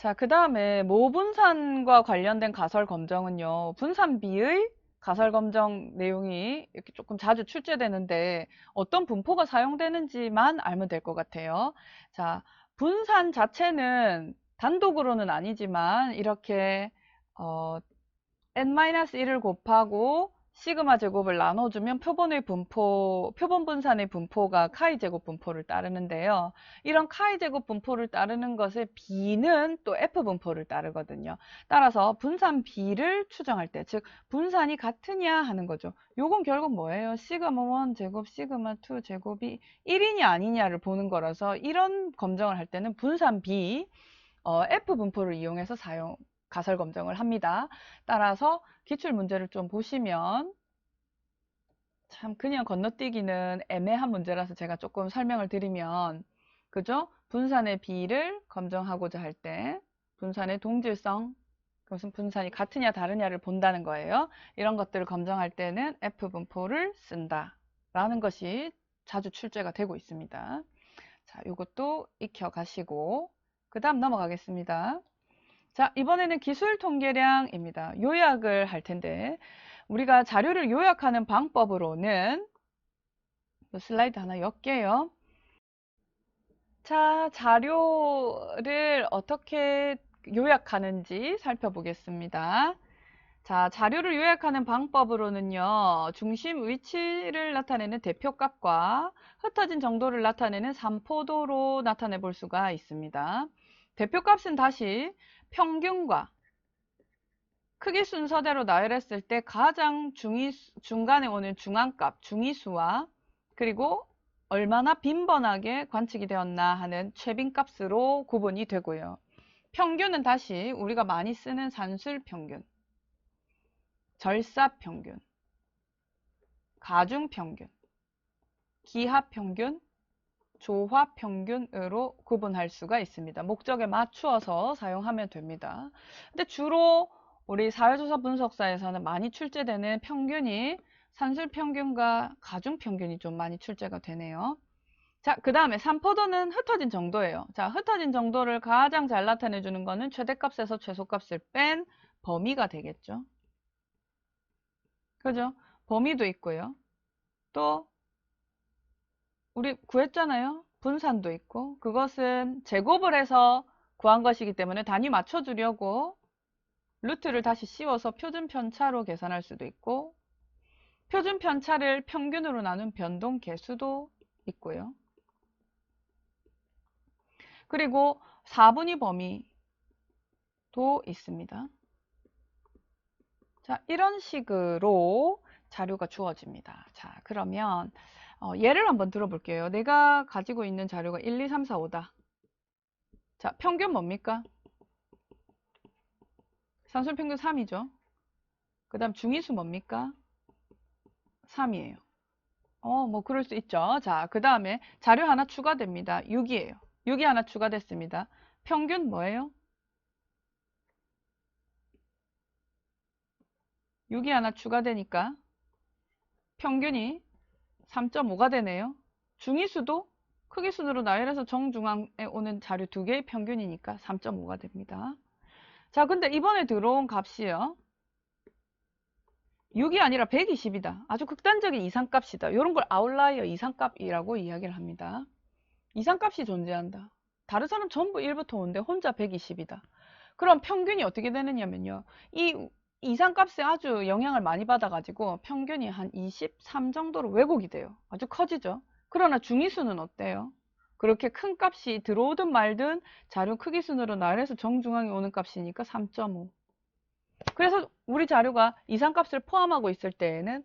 자, 그 다음에 모분산과 관련된 가설 검정은요, 분산비의 가설 검정 내용이 이렇게 조금 자주 출제되는데 어떤 분포가 사용되는지만 알면 될 것 같아요. 자, 분산 자체는 단독으로는 아니지만 이렇게 n-1을 곱하고 시그마 제곱을 나눠주면 표본 분산의 분포가 카이 제곱 분포를 따르는데요. 이런 카이 제곱 분포를 따르는 것의 B는 또 F 분포를 따르거든요. 따라서 분산 B를 추정할 때, 즉 분산이 같으냐 하는 거죠. 요건 결국 뭐예요? 시그마 1 제곱, 시그마 2 제곱이 1이냐 아니냐를 보는 거라서 이런 검정을 할 때는 분산 B, F 분포를 이용해서 가설 검정을 합니다. 따라서 기출 문제를 좀 보시면 참 그냥 건너뛰기는 애매한 문제라서 제가 조금 설명을 드리면 그죠? 분산의 비를 검정하고자 할 때 분산의 동질성, 그것은 분산이 같으냐 다르냐를 본다는 거예요. 이런 것들을 검정할 때는 F 분포를 쓴다 라는 것이 자주 출제가 되고 있습니다. 자, 이것도 익혀 가시고 그 다음 넘어가겠습니다. 자, 이번에는 기술 통계량입니다. 요약을 할 텐데 우리가 자료를 요약하는 방법으로는 슬라이드 하나 엮게요. 자, 자료를 어떻게 요약하는지 살펴보겠습니다. 자, 자료를 요약하는 방법으로는요, 중심 위치를 나타내는 대표값과 흩어진 정도를 나타내는 산포도로 나타내 볼 수가 있습니다. 대표값은 다시 평균과 크기 순서대로 나열했을 때 가장 중간에 오는 중앙값, 중위수와 그리고 얼마나 빈번하게 관측이 되었나 하는 최빈값으로 구분이 되고요. 평균은 다시 우리가 많이 쓰는 산술평균, 절사평균, 가중평균, 기하평균, 조화평균으로 구분할 수가 있습니다. 목적에 맞추어서 사용하면 됩니다. 근데 주로 우리 사회조사 분석사에서는 많이 출제되는 평균이 산술평균과 가중평균이 좀 많이 출제가 되네요. 자, 그 다음에 산포도는 흩어진 정도예요. 자, 흩어진 정도를 가장 잘 나타내주는 거는 최대값에서 최소값을 뺀 범위가 되겠죠. 그죠? 범위도 있고요. 또 우리 구했잖아요. 분산도 있고 그것은 제곱을 해서 구한 것이기 때문에 단위 맞춰주려고 루트를 다시 씌워서 표준 편차로 계산할 수도 있고 표준 편차를 평균으로 나눈 변동 계수도 있고요. 그리고 4분위 범위도 있습니다. 자, 이런 식으로 자료가 주어집니다. 자, 그러면 예를 한번 들어볼게요. 내가 가지고 있는 자료가 1, 2, 3, 4, 5다. 자, 평균 뭡니까? 산술평균 3이죠. 그 다음 중위수 뭡니까? 3이에요. 뭐 그럴 수 있죠. 자, 그 다음에 자료 하나 추가됩니다. 6이에요. 6이 하나 추가됐습니다. 평균 뭐예요? 6이 하나 추가되니까 평균이 3.5가 되네요. 중위수도 크기순으로 나열해서 정중앙에 오는 자료 두 개의 평균이니까 3.5가 됩니다. 자, 근데 이번에 들어온 값이요. 6이 아니라 120이다. 아주 극단적인 이상값이다. 이런 걸 아웃라이어 이상값이라고 이야기를 합니다. 이상값이 존재한다. 다른 사람 전부 1부터 5인데 혼자 120이다. 그럼 평균이 어떻게 되느냐면요. 이 이상값에 아주 영향을 많이 받아가지고 평균이 한 23 정도로 왜곡이 돼요. 아주 커지죠. 그러나 중위수는 어때요? 그렇게 큰 값이 들어오든 말든 자료 크기 순으로 나열해서 정중앙에 오는 값이니까 3.5. 그래서 우리 자료가 이상값을 포함하고 있을 때에는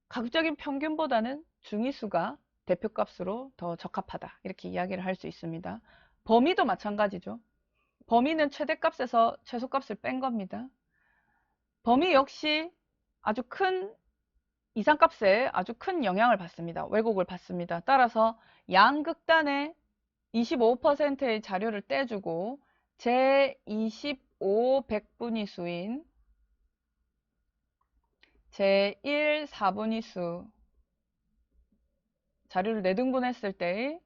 가급적인 평균보다는 중위수가 대표값으로 더 적합하다. 이렇게 이야기를 할 수 있습니다. 범위도 마찬가지죠. 범위는 최대값에서 최소값을 뺀 겁니다. 범위 역시 아주 큰 이상값에 아주 큰 영향을 받습니다. 왜곡을 받습니다. 따라서 양극단의 25%의 자료를 떼주고 제25 백분위수인 제1 4분위수 자료를 4등분했을 때의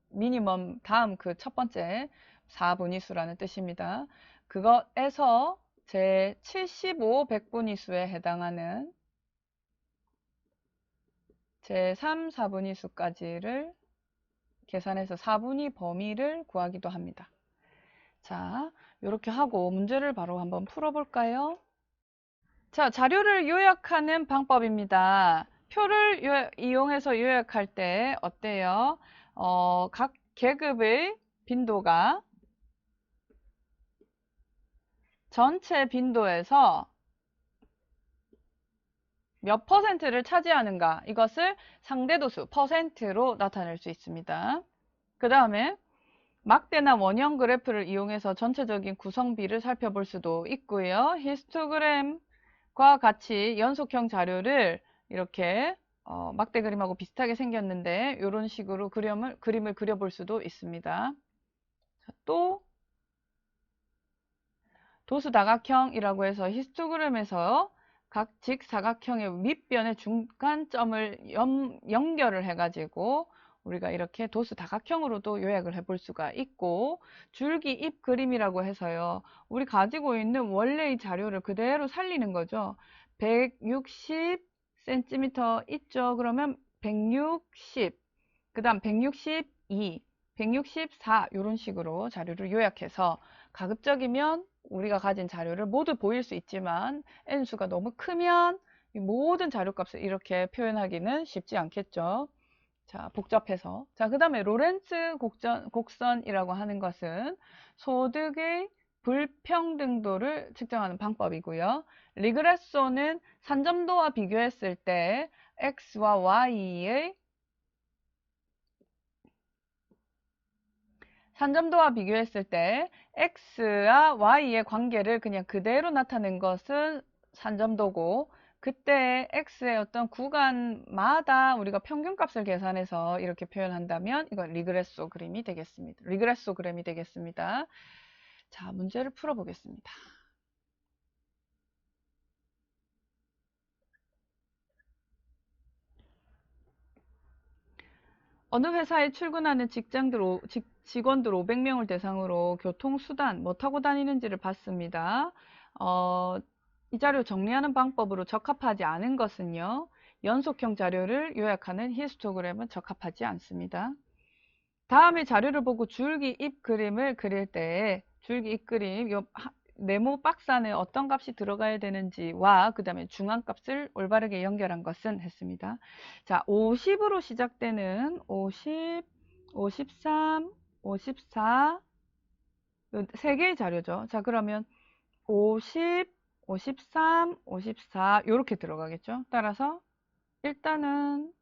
미니멈 다음 그 첫 번째 4분위수라는 뜻입니다. 그것에서 제 75 백분위수에 해당하는 제 3, 4분위수까지를 계산해서 4분위 범위를 구하기도 합니다. 자, 이렇게 하고 문제를 바로 한번 풀어볼까요? 자, 자료를 요약하는 방법입니다. 표를 이용해서 요약할 때 어때요? 각 계급의 빈도가 전체 빈도에서 몇 퍼센트를 차지하는가, 이것을 상대도수 퍼센트로 나타낼 수 있습니다. 그 다음에 막대나 원형 그래프를 이용해서 전체적인 구성비를 살펴볼 수도 있고요. 히스토그램과 같이 연속형 자료를 이렇게 막대 그림하고 비슷하게 생겼는데 이런 식으로 그림을 그려볼 수도 있습니다. 또 도수다각형이라고 해서 히스토그램에서 각 직사각형의 밑변의 중간점을 연결을 해가지고 우리가 이렇게 도수다각형으로도 요약을 해볼 수가 있고, 줄기 잎 그림이라고 해서요, 우리 가지고 있는 원래의 자료를 그대로 살리는 거죠. 160cm 있죠. 그러면 160, 그 다음 162, 164 이런 식으로 자료를 요약해서 가급적이면 우리가 가진 자료를 모두 보일 수 있지만 n수가 너무 크면 이 모든 자료값을 이렇게 표현하기는 쉽지 않겠죠. 자, 복잡해서. 자, 그 다음에 로렌츠 곡선이라고 하는 것은 소득의 불평등도를 측정하는 방법이고요. 리그레소는 산점도와 비교했을 때 x와 y의 산점도와 비교했을 때 x와 y의 관계를 그냥 그대로 나타낸 것은 산점도고, 그때 x의 어떤 구간마다 우리가 평균값을 계산해서 이렇게 표현한다면 이건 리그레소 그림이 되겠습니다. 리그레소 그램이 되겠습니다. 자, 문제를 풀어보겠습니다. 어느 회사에 출근하는 직원들 500명을 대상으로 교통수단, 뭐 타고 다니는지를 봤습니다. 이 자료 정리하는 방법으로 적합하지 않은 것은요, 연속형 자료를 요약하는 히스토그램은 적합하지 않습니다. 다음에 자료를 보고 줄기 잎 그림을 그릴 때 줄기 잎 그림, 네모 박스 안에 어떤 값이 들어가야 되는지와 그 다음에 중앙값을 올바르게 연결한 것은 했습니다. 자, 50으로 시작되는 50, 53, 54, 세 개의 자료죠. 자, 그러면 50, 53, 54 이렇게 들어가겠죠. 따라서 일단은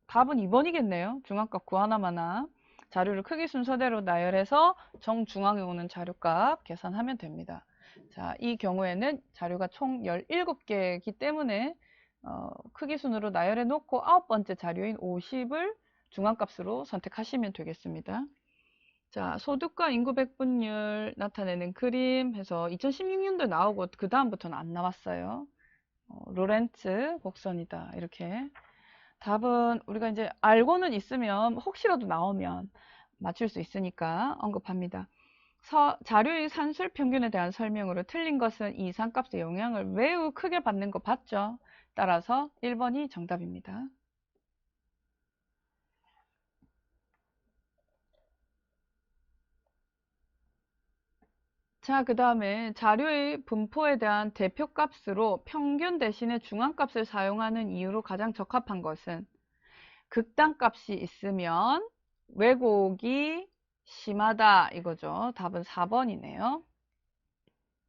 답은 2번이겠네요. 중앙값 구하나마나. 자료를 크기 순서대로 나열해서 정중앙에 오는 자료값 계산하면 됩니다. 자, 이 경우에는 자료가 총 17개이기 때문에 크기 순으로 나열해 놓고 9번째 자료인 50을 중앙값으로 선택하시면 되겠습니다. 자, 소득과 인구 백분율 나타내는 그림 해서 2016년도에 나오고 그 다음부터는 안 나왔어요. 로렌츠 곡선이다. 이렇게. 답은 우리가 이제 알고는 있으면 혹시라도 나오면 맞출 수 있으니까 언급합니다. 자료의 산술 평균에 대한 설명으로 틀린 것은 이 이상값의 영향을 매우 크게 받는 거 봤죠? 따라서 1번이 정답입니다. 자, 그 다음에 자료의 분포에 대한 대표값으로 평균 대신에 중앙값을 사용하는 이유로 가장 적합한 것은 극단값이 있으면 왜곡이 심하다 이거죠. 답은 4번이네요.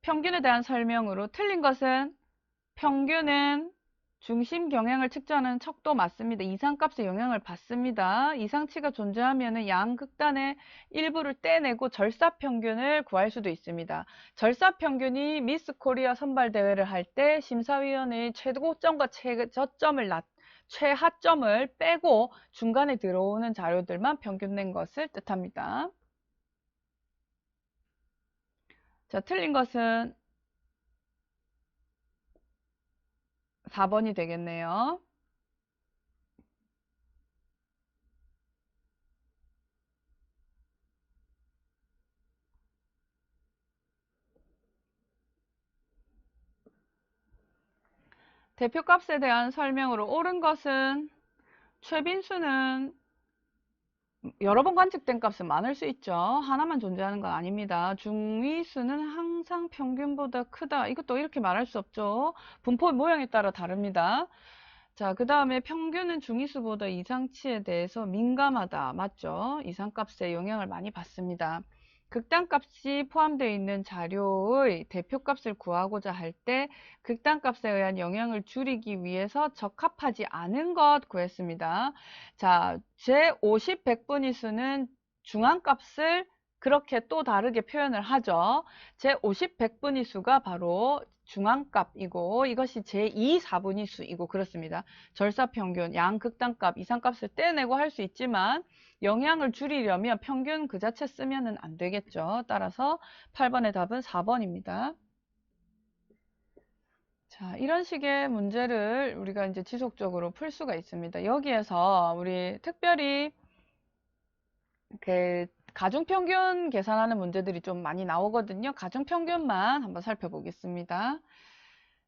평균에 대한 설명으로 틀린 것은 평균은 중심 경향을 측정하는 척도 맞습니다. 이상값의 영향을 받습니다. 이상치가 존재하면 양극단의 일부를 떼내고 절사평균을 구할 수도 있습니다. 절사평균이 미스 코리아 선발대회를 할 때 심사위원회의 최고점과 최하점을 빼고 중간에 들어오는 자료들만 평균 낸 것을 뜻합니다. 자, 틀린 것은 4번이 되겠네요. 대표값에 대한 설명으로 옳은 것은 최빈수는 여러 번 관측된 값은 많을 수 있죠. 하나만 존재하는 건 아닙니다. 중위수는 항상 평균보다 크다. 이것도 이렇게 말할 수 없죠. 분포 모양에 따라 다릅니다. 자, 그 다음에 평균은 중위수보다 이상치에 대해서 민감하다. 맞죠? 이상값에 영향을 많이 받습니다. 극단값이 포함되어 있는 자료의 대표값을 구하고자 할 때 극단값에 의한 영향을 줄이기 위해서 적합하지 않은 것 구했습니다. 자, 제50 백분위수는 중앙값을 그렇게 또 다르게 표현을 하죠. 제50 백분위수가 바로 중앙값이고 이것이 제2 사분위수이고 그렇습니다. 절사평균, 양극단값, 이상값을 떼내고 할 수 있지만 영향을 줄이려면 평균 그 자체 쓰면은 안 되겠죠. 따라서 8번의 답은 4번입니다. 자, 이런 식의 문제를 우리가 이제 지속적으로 풀 수가 있습니다. 여기에서 우리 특별히 그 가중평균 계산하는 문제들이 좀 많이 나오거든요. 가중평균만 한번 살펴보겠습니다.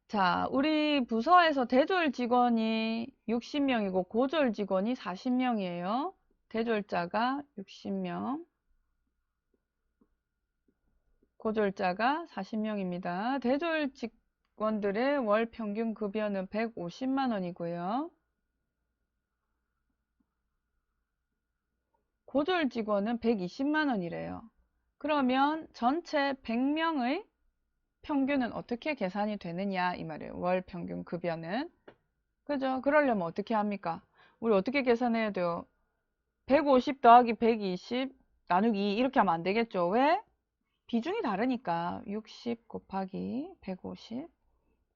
자, 우리 부서에서 대졸 직원이 60명이고 고졸 직원이 40명이에요. 대졸자가 60명, 고졸자가 40명입니다. 대졸 직원들의 월 평균 급여는 150만 원이고요. 고졸 직원은 120만 원이래요. 그러면 전체 100명의 평균은 어떻게 계산이 되느냐 이 말이에요. 월 평균 급여는. 그죠? 그러려면 어떻게 합니까? 우리 어떻게 계산해야 돼요? 150 더하기 120 나누기 2 이렇게 하면 안 되겠죠? 왜? 비중이 다르니까 60 곱하기 150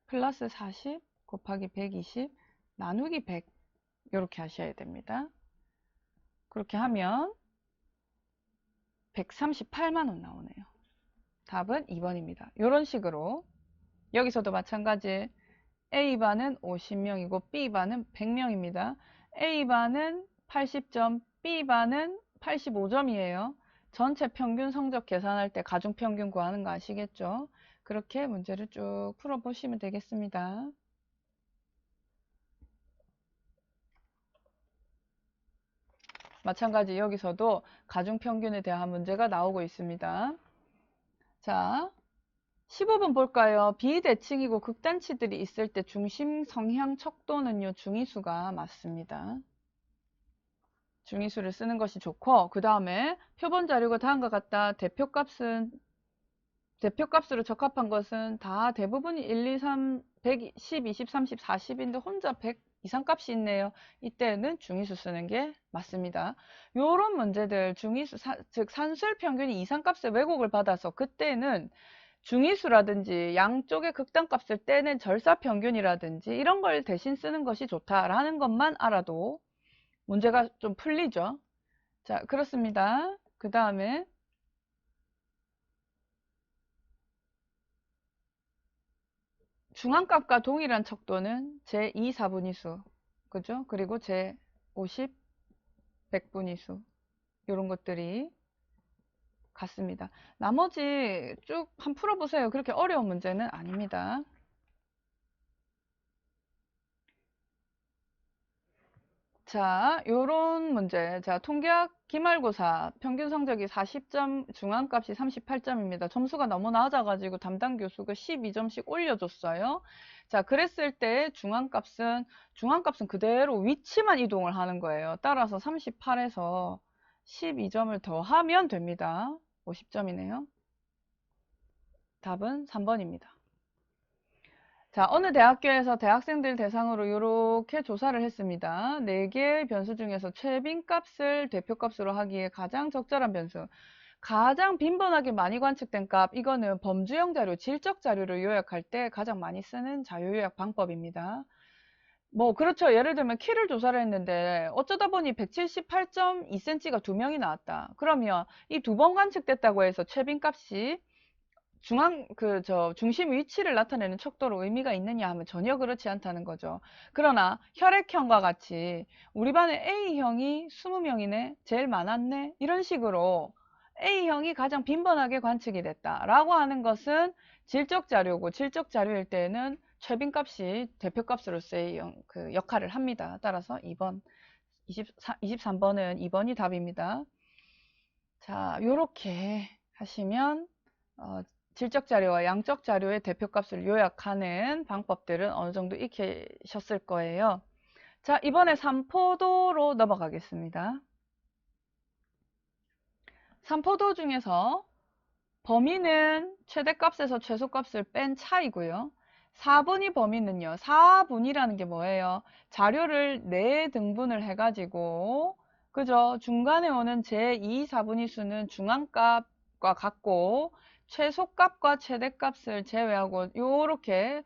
플러스 40 곱하기 120 나누기 100 이렇게 하셔야 됩니다. 그렇게 하면 138만 원 나오네요. 답은 2번입니다. 이런 식으로 여기서도 마찬가지 A반은 50명이고 B반은 100명입니다. A반은 80점, B반은 85점이에요. 전체 평균 성적 계산할 때 가중평균 구하는 거 아시겠죠? 그렇게 문제를 쭉 풀어보시면 되겠습니다. 마찬가지 여기서도 가중평균에 대한 문제가 나오고 있습니다. 자, 15번 볼까요? 비대칭이고 극단치들이 있을 때 중심 성향 척도는요, 중위수가 맞습니다. 중위수를 쓰는 것이 좋고, 그 다음에 표본 자료가 다음과 같다. 대표값으로 적합한 것은 다 대부분이 1, 2, 3, 110, 20, 30, 40인데 혼자 100 이상값이 있네요. 이때는 중위수 쓰는 게 맞습니다. 요런 문제들 중위수, 즉 산술 평균이 이상값의 왜곡을 받아서 그때는 중위수라든지 양쪽의 극단값을 떼낸 절사평균이라든지 이런 걸 대신 쓰는 것이 좋다라는 것만 알아도 문제가 좀 풀리죠. 자, 그렇습니다. 그 다음에 중앙값과 동일한 척도는 제2 사분위수, 그죠? 그리고 제50 백분위수 이런 것들이 같습니다. 나머지 쭉 한 풀어보세요. 그렇게 어려운 문제는 아닙니다. 자, 요런 문제. 자, 통계학 기말고사 평균 성적이 40점, 중앙값이 38점입니다. 점수가 너무 낮아가지고 담당 교수가 12점씩 올려줬어요. 자, 그랬을 때 중앙값은 그대로 위치만 이동을 하는 거예요. 따라서 38에서 12점을 더하면 됩니다. 50점이네요. 답은 3번입니다. 자, 어느 대학교에서 대학생들 대상으로 이렇게 조사를 했습니다. 4개의 변수 중에서 최빈값을 대표값으로 하기에 가장 적절한 변수, 가장 빈번하게 많이 관측된 값, 이거는 범주형 자료, 질적 자료를 요약할 때 가장 많이 쓰는 자료 요약 방법입니다. 뭐 그렇죠. 예를 들면 키를 조사를 했는데 어쩌다 보니 178.2cm가 2명이 나왔다. 그러면 이 2번 관측됐다고 해서 최빈값이 중심 위치를 나타내는 척도로 의미가 있느냐 하면 전혀 그렇지 않다는 거죠. 그러나 혈액형과 같이 우리 반에 A형이 20명이네, 제일 많았네, 이런 식으로 A형이 가장 빈번하게 관측이 됐다라고 하는 것은 질적 자료고, 질적 자료일 때는 최빈값이 대표값으로서의 그 역할을 합니다. 따라서 2번, 23번은 2번이 답입니다. 자, 요렇게 하시면 질적 자료와 양적 자료의 대표값을 요약하는 방법들은 어느 정도 익히셨을 거예요. 자, 이번에 삼포도로 넘어가겠습니다. 삼포도 중에서 범위는 최대값에서 최소값을 뺀 차이고요. 4분위 범위는요. 4분위라는 게 뭐예요? 자료를 4등분을 해가지고 그죠? 중간에 오는 제2, 4분위 수는 중앙값과 같고 최소값과 최대값을 제외하고 요렇게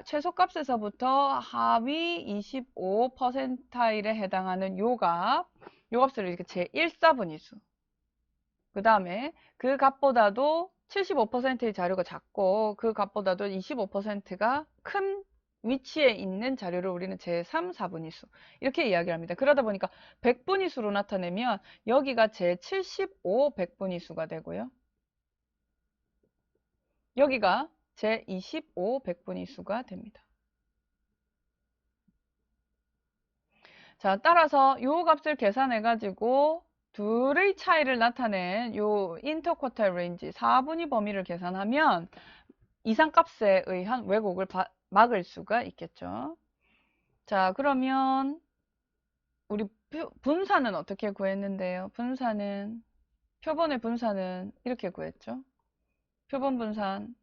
최소값에서부터 하위 25%에 해당하는 요 값을 이렇게 제1, 4분위 수 그 다음에 그 값보다도 75%의 자료가 작고 그 값보다도 25%가 큰 위치에 있는 자료를 우리는 제3, 4분위수 이렇게 이야기를 합니다. 그러다 보니까 100분위수로 나타내면 여기가 제75 100분위수가 되고요. 여기가 제25 100분위수가 됩니다. 자, 따라서 이 값을 계산해 가지고 둘의 차이를 나타낸 요 인터쿼터 레인지 4분위 범위를 계산하면 이상값에 의한 왜곡을 막을 수가 있겠죠. 자, 그러면 우리 분산은 어떻게 구했는데요? 표본의 분산은 이렇게 구했죠. 표본 분산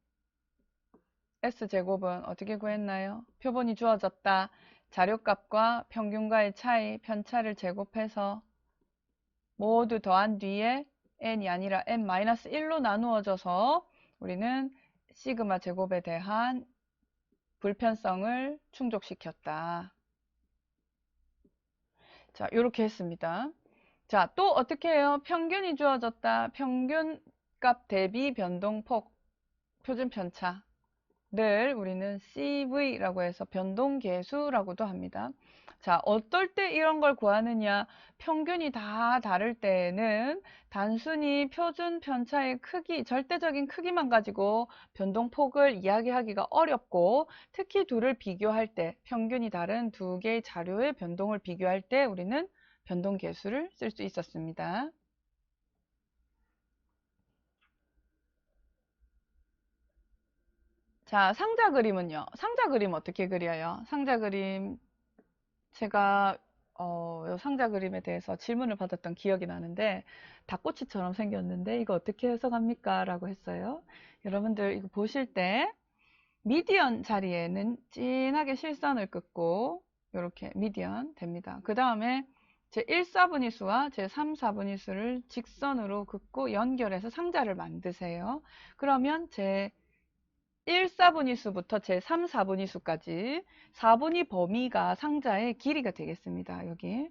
S제곱은 어떻게 구했나요? 표본이 주어졌다. 자료값과 평균과의 차이, 편차를 제곱해서 모두 더한 뒤에 n이 아니라 n-1로 나누어져서 우리는 시그마 제곱에 대한 불편성을 충족시켰다. 자, 이렇게 했습니다. 자, 또 어떻게 해요? 평균이 주어졌다. 평균값 대비 변동폭, 표준 편차를 우리는 CV라고 해서 변동계수라고도 합니다. 자, 어떨 때 이런 걸 구하느냐? 평균이 다 다를 때에는 단순히 표준 편차의 크기, 절대적인 크기만 가지고 변동폭을 이야기하기가 어렵고 특히 둘을 비교할 때, 평균이 다른 두 개의 자료의 변동을 비교할 때 우리는 변동계수를 쓸 수 있었습니다. 자, 상자 그림은요. 상자 그림 어떻게 그려요? 상자 그림 제가 요 상자 그림에 대해서 질문을 받았던 기억이 나는데 닭꼬치처럼 생겼는데 이거 어떻게 해석합니까? 라고 했어요. 여러분들 이거 보실 때 미디언 자리에는 진하게 실선을 긋고 이렇게 미디언 됩니다. 그 다음에 제1, 4분위수와 제3, 4분위수를 직선으로 긋고 연결해서 상자를 만드세요. 그러면 제 1, 4분위수부터 제3, 4분위수까지 4분위 범위가 상자의 길이가 되겠습니다. 여기.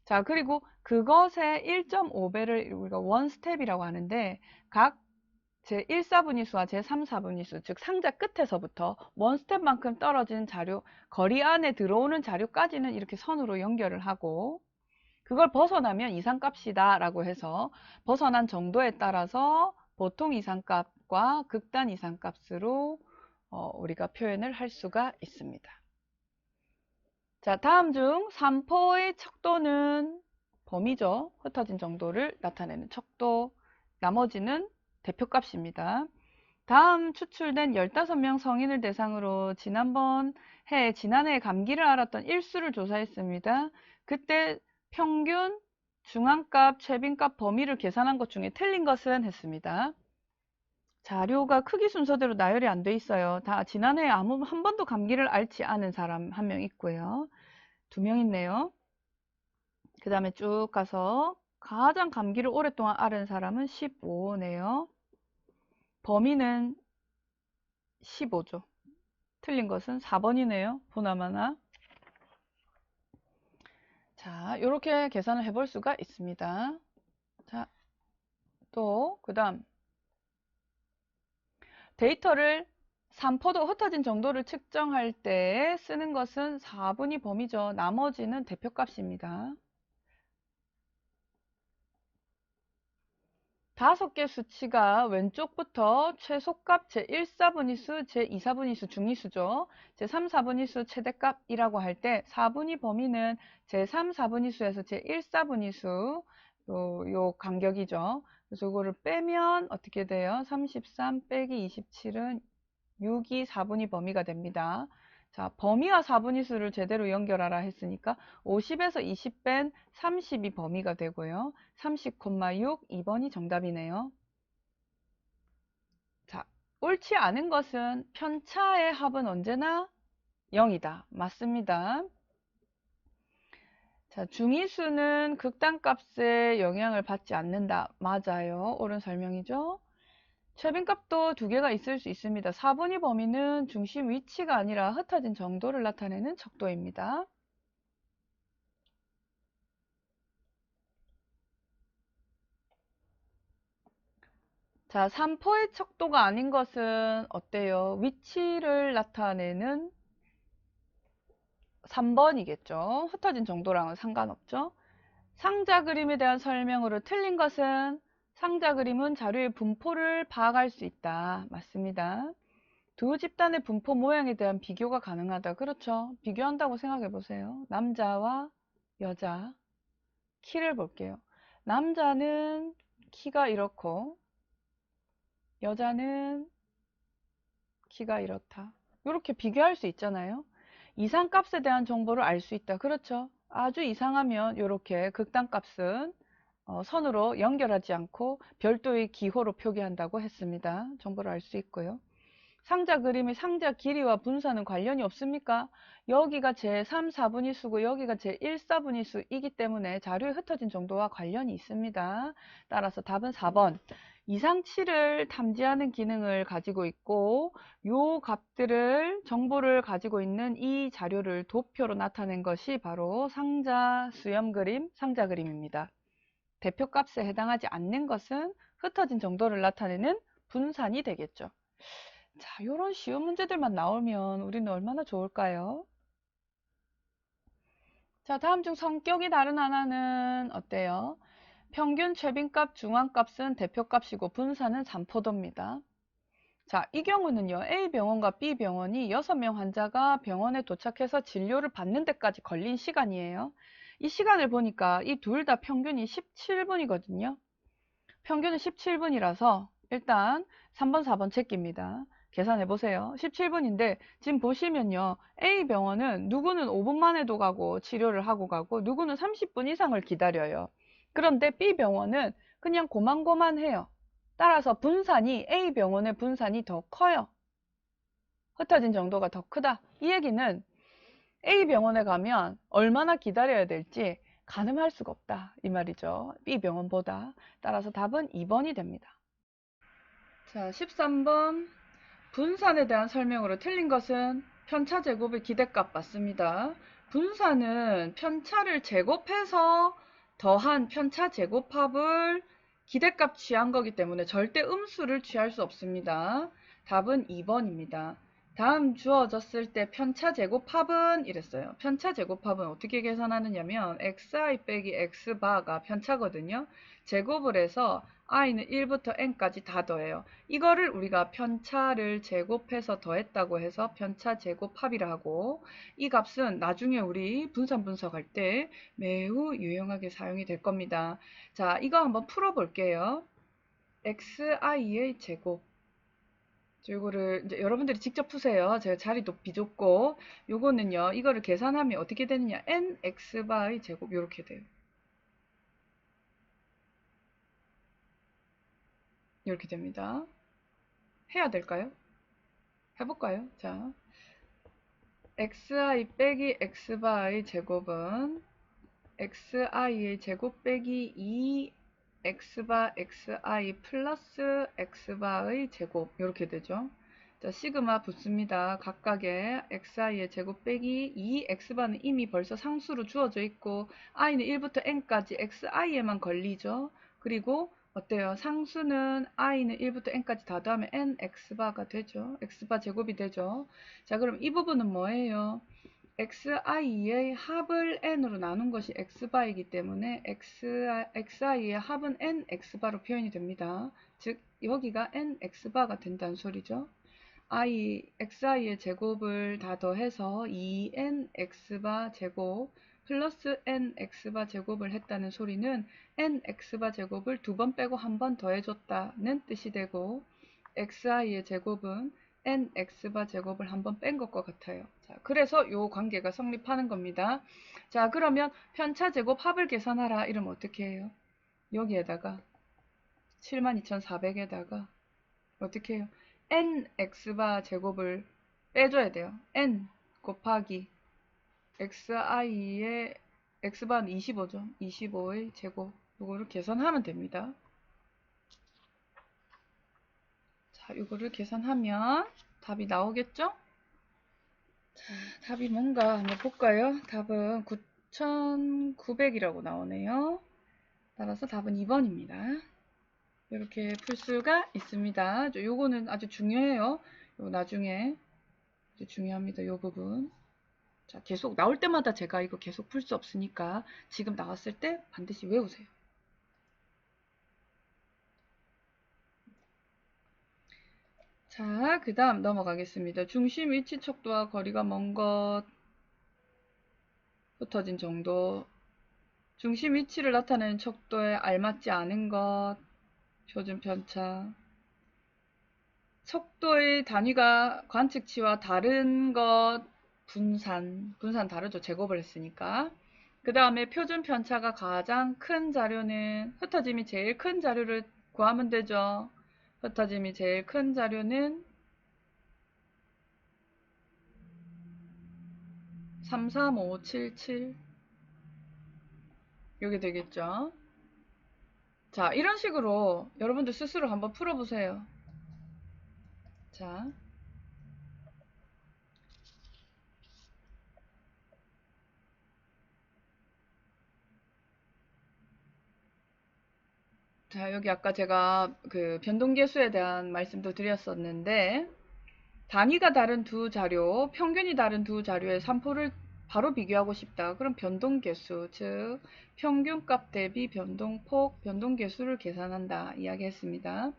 자, 그리고 그것의 1.5배를 우리가 원스텝이라고 하는데 각 제1, 4분위수와 제3, 4분위수, 즉 상자 끝에서부터 원스텝만큼 떨어진 자료, 거리 안에 들어오는 자료까지는 이렇게 선으로 연결을 하고 그걸 벗어나면 이상값이다 라고 해서 벗어난 정도에 따라서 보통 이상값과 극단 이상값으로 우리가 표현을 할 수가 있습니다. 자, 다음 중 삼포의 척도는 범위죠. 흩어진 정도를 나타내는 척도. 나머지는 대표값입니다. 다음 추출된 15명 성인을 대상으로 지난해에 감기를 앓았던 일수를 조사했습니다. 그때 평균, 중앙값, 최빈값 범위를 계산한 것 중에 틀린 것은 했습니다. 자료가 크기 순서대로 나열이 안 돼 있어요. 다 지난해에 한 번도 감기를 앓지 않은 사람 한 명 있고요. 2명 있네요. 그 다음에 쭉 가서 가장 감기를 오랫동안 앓은 사람은 15네요. 범위는 15죠. 틀린 것은 4번이네요. 보나마나. 자, 이렇게 계산을 해볼 수가 있습니다. 자, 또 그 다음 데이터를 삼포도 흩어진 정도를 측정할 때 쓰는 것은 4분위 범위죠. 나머지는 대표값입니다. 다섯 개 수치가 왼쪽부터 최소값 제1사분위수, 제2사분위수 중위수죠. 제3사분위수 최대값이라고 할 때 4분위 범위는 제3사분위수에서 제1사분위수 요 간격이죠. 그래서 이거를 빼면 어떻게 돼요? 33 빼기 27은 6이 4분위 범위가 됩니다. 자, 범위와 4분위수를 제대로 연결하라 했으니까 50에서 20 뺀 30이 범위가 되고요. 30,6 2번이 정답이네요. 자, 옳지 않은 것은 편차의 합은 언제나 0이다. 맞습니다. 자, 중위수는 극단값에 영향을 받지 않는다. 맞아요. 옳은 설명이죠. 최빈값도 두 개가 있을 수 있습니다. 4분위 범위는 중심 위치가 아니라 흩어진 정도를 나타내는 척도입니다. 자, 3포의 척도가 아닌 것은 어때요? 위치를 나타내는 3번이겠죠. 흩어진 정도랑은 상관없죠. 상자 그림에 대한 설명으로 틀린 것은 상자 그림은 자료의 분포를 파악할 수 있다. 맞습니다. 두 집단의 분포 모양에 대한 비교가 가능하다. 그렇죠. 비교한다고 생각해 보세요. 남자와 여자 키를 볼게요. 남자는 키가 이렇고 여자는 키가 이렇다. 이렇게 비교할 수 있잖아요. 이상값에 대한 정보를 알 수 있다. 그렇죠. 아주 이상하면 이렇게 극단값은 선으로 연결하지 않고 별도의 기호로 표기한다고 했습니다. 정보를 알 수 있고요. 상자 그림의 상자 길이와 분사는 관련이 없습니까? 여기가 제3, 4분위수고 여기가 제1, 4분위수이기 때문에 자료에 흩어진 정도와 관련이 있습니다. 따라서 답은 4번. 이상치를 탐지하는 기능을 가지고 있고 요 값들을 정보를 가지고 있는 이 자료를 도표로 나타낸 것이 바로 상자 수염 그림, 상자 그림입니다. 대표값에 해당하지 않는 것은 흩어진 정도를 나타내는 분산이 되겠죠. 자, 이런 쉬운 문제들만 나오면 우리는 얼마나 좋을까요? 자, 다음 중 성격이 다른 하나는 어때요? 평균 최빈값, 중앙값은 대표값이고 분산은 산포도입니다. 자, 이 경우는요. A병원과 B병원이 6명 환자가 병원에 도착해서 진료를 받는 데까지 걸린 시간이에요. 이 시간을 보니까 이 둘 다 평균이 17분이거든요. 평균은 17분이라서 일단 3번, 4번 제끼입니다. 계산해 보세요. 17분인데 지금 보시면요. A병원은 누구는 5분 만에도 가고 치료를 하고 가고 누구는 30분 이상을 기다려요. 그런데 B병원은 그냥 고만고만해요. 따라서 분산이 A병원의 분산이 더 커요. 흩어진 정도가 더 크다. 이 얘기는 A병원에 가면 얼마나 기다려야 될지 가늠할 수가 없다. 이 말이죠. B병원보다. 따라서 답은 2번이 됩니다. 자, 13번. 분산에 대한 설명으로 틀린 것은 편차 제곱의 기대값 맞습니다. 분산은 편차를 제곱해서 더한 편차 제곱합을 기대값 취한 거기 때문에 절대 음수를 취할 수 없습니다. 답은 2번입니다. 다음 주어졌을 때 편차 제곱합은 이랬어요. 편차 제곱합은 어떻게 계산하느냐면 xi 빼기 x바가 편차거든요. 제곱을 해서 i는 1부터 n까지 다 더해요. 이거를 우리가 편차를 제곱해서 더했다고 해서 편차 제곱합이라 하고 이 값은 나중에 우리 분산 분석할 때 매우 유용하게 사용이 될 겁니다. 자, 이거 한번 풀어볼게요. xi의 제곱. 이거를 이제 여러분들이 직접 푸세요. 제가 자리도 비좁고 요거는요. 이거를 계산하면 어떻게 되느냐? nx바의 제곱 이렇게 돼요. 이렇게 됩니다. 해야 될까요? 해볼까요? 자, xi 빼기 x바의 제곱은 xi의 제곱 빼기 2 x바 xi 플러스 x바의 제곱 이렇게 되죠. 자, 시그마 붙습니다. 각각의 xi의 제곱 빼기 2 x바는 이미 벌써 상수로 주어져 있고 i는 1부터 n까지 xi에만 걸리죠. 그리고 어때요? 상수는 i는 1부터 n까지 다 더하면 n x바가 되죠. x바 제곱이 되죠. 자, 그럼 이 부분은 뭐예요? xi의 합을 n으로 나눈 것이 x바이기 때문에 xi의 합은 n x바로 표현이 됩니다. 즉 여기가 n x바가 된다는 소리죠. xi의 제곱을 다 더해서 2n x바 제곱 플러스 n x바 제곱을 했다는 소리는 n x바 제곱을 2번 빼고 1번 더해줬다는 뜻이 되고, xi의 제곱은 n x바 제곱을 1번 뺀 것과 같아요. 자, 그래서 요 관계가 성립하는 겁니다. 자, 그러면 편차 제곱 합을 계산하라 이러면 어떻게 해요? 여기에다가 72,400에다가 어떻게 해요? n x바 제곱을 빼줘야 돼요. n 곱하기 xi의 x바는 25죠. 25의 제곱. 이거를 계산하면 됩니다. 자, 이거를 계산하면 답이 나오겠죠? 자, 답이 뭔가 한번 볼까요? 답은 9,900이라고 나오네요. 따라서 답은 2번입니다. 이렇게 풀 수가 있습니다. 요거는 아주 중요해요. 요 나중에 아주 중요합니다. 요 부분. 자, 계속 나올 때마다 제가 이거 계속 풀 수 없으니까 지금 나왔을 때 반드시 외우세요. 자, 그 다음 넘어가겠습니다. 중심 위치 척도와 거리가 먼 것, 흩어진 정도, 중심 위치를 나타내는 척도에 알맞지 않은 것, 표준 편차, 척도의 단위가 관측치와 다른 것, 분산 다르죠. 제곱을 했으니까. 그 다음에 표준 편차가 가장 큰 자료는, 흩어짐이 제일 큰 자료를 구하면 되죠. 흩어짐이 제일 큰 자료는 33577 이게 되겠죠. 자, 이런 식으로 여러분들 스스로 한번 풀어보세요. 자, 여기 아까 제가 그 변동계수에 대한 말씀도 드렸었는데, 단위가 다른 두 자료, 평균이 다른 두 자료의 산포를 바로 비교하고 싶다. 그럼 변동계수, 즉 평균값 대비 변동폭, 변동계수를 계산한다 이야기했습니다.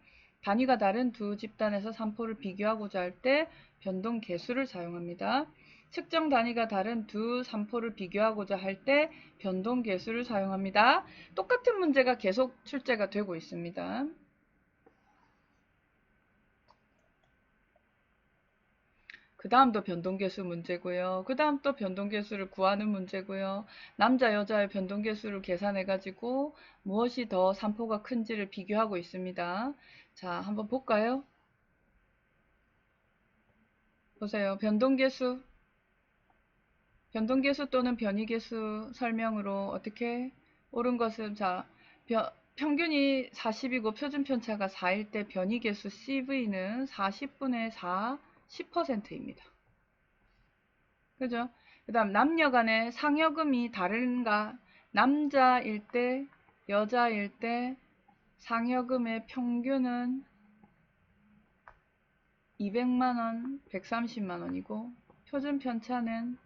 단위가 다른 두 집단에서 산포를 비교하고자 할 때 변동계수를 사용합니다. 측정 단위가 다른 두 산포를 비교하고자 할 때 변동계수를 사용합니다. 똑같은 문제가 계속 출제가 되고 있습니다. 그 다음도 변동계수 문제고요. 그 다음 또 변동계수를 구하는 문제고요. 남자 여자의 변동계수를 계산해가지고 무엇이 더 산포가 큰지를 비교하고 있습니다. 자, 한번 볼까요? 보세요. 변동계수 또는 변이계수 설명으로 어떻게 옳은 것은, 자, 평균이 40이고 표준편차가 4일 때 변이계수 CV는 40분의 4, 10%입니다. 그죠? 그 다음 남녀 간의 상여금이 다른가? 남자일 때, 여자일 때 상여금의 평균은 200만원, 130만원이고 표준편차는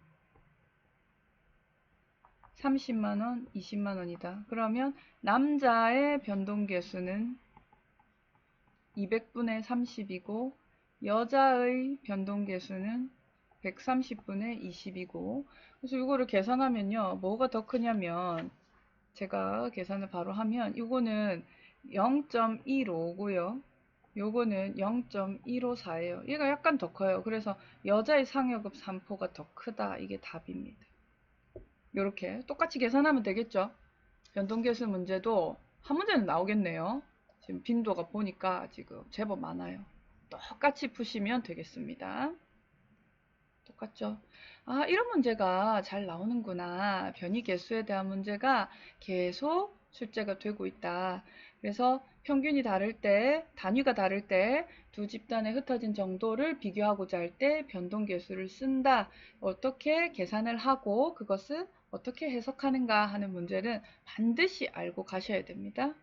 30만원, 20만원이다. 그러면 남자의 변동계수는 200분의 30이고 여자의 변동계수는 130분의 20이고, 그래서 이거를 계산하면요, 뭐가 더 크냐면, 제가 계산을 바로 하면 이거는 0.155고요 요거는 0.154예요 얘가 약간 더 커요. 그래서 여자의 상여금 산포가 더 크다, 이게 답입니다. 요렇게 똑같이 계산하면 되겠죠. 변동계수 문제도 한 문제는 나오겠네요. 지금 빈도가 보니까 지금 제법 많아요. 똑같이 푸시면 되겠습니다. 똑같죠? 아, 이런 문제가 잘 나오는구나. 변이계수에 대한 문제가 계속 출제가 되고 있다. 그래서 평균이 다를 때, 단위가 다를 때 두 집단의 흩어진 정도를 비교하고자 할 때 변동계수를 쓴다. 어떻게 계산을 하고 그것을 어떻게 해석하는가 하는 문제는 반드시 알고 가셔야 됩니다.